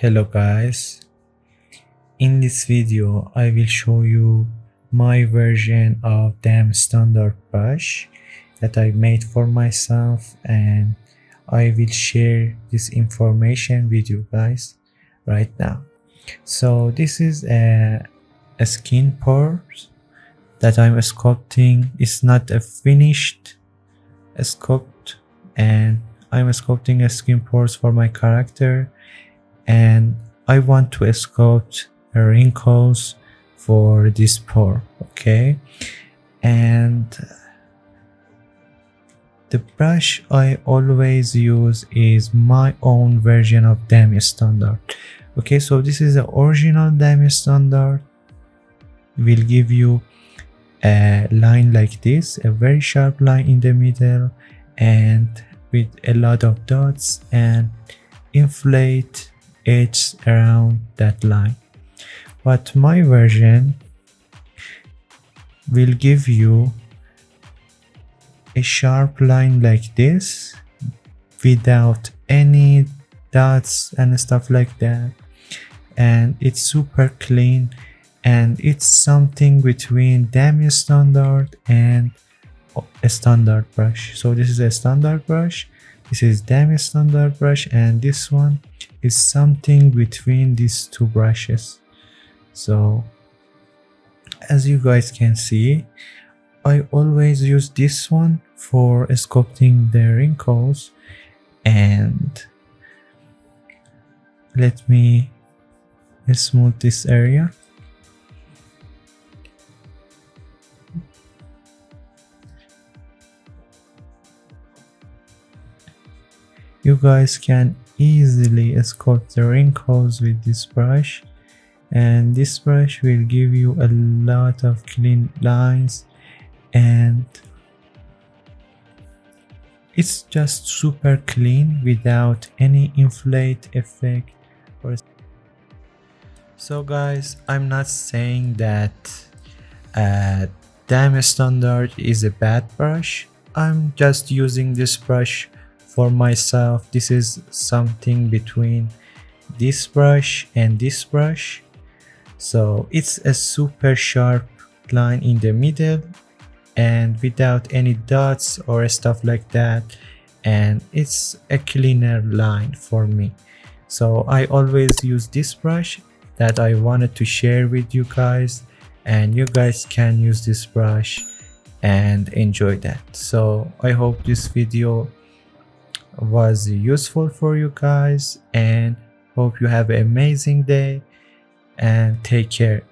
Hello guys, in this video I will show you my version of DamStandard brush that I made for myself, and I will share this information with you guys right now. So this is a skin pores that I'm sculpting. It's not a finished sculpt, and I'm sculpting a skin pores for my character, and I want to sculpt wrinkles for this pore. Okay, and the brush I always use is my own version of DamStandard. Okay, so this is the original DamStandard. Will give you a line like this, a very sharp line in the middle and with a lot of dots, and inflate edges around that line. But my version will give you a sharp line like this without any dots and stuff like that, and it's super clean, and it's something between DamStandard and a standard brush. So this is a standard brush, this is DamStandard brush, and this one is something between these two brushes. So as you guys can see, I always use this one for sculpting the wrinkles. And let me smooth this area. You guys can easily sculpt the wrinkles with this brush, and this brush will give you a lot of clean lines, and it's just super clean without any inflate effect. So guys, I'm not saying that DamStandard is a bad brush. I'm just using this brush for myself. This is something between this brush and this brush. So it's a super sharp line in the middle and without any dots or stuff like that, and it's a cleaner line for me. So I always use this brush that I wanted to share with you guys, and you guys can use this brush and enjoy that. So I hope this video was useful for you guys, and hope you have an amazing day and take care.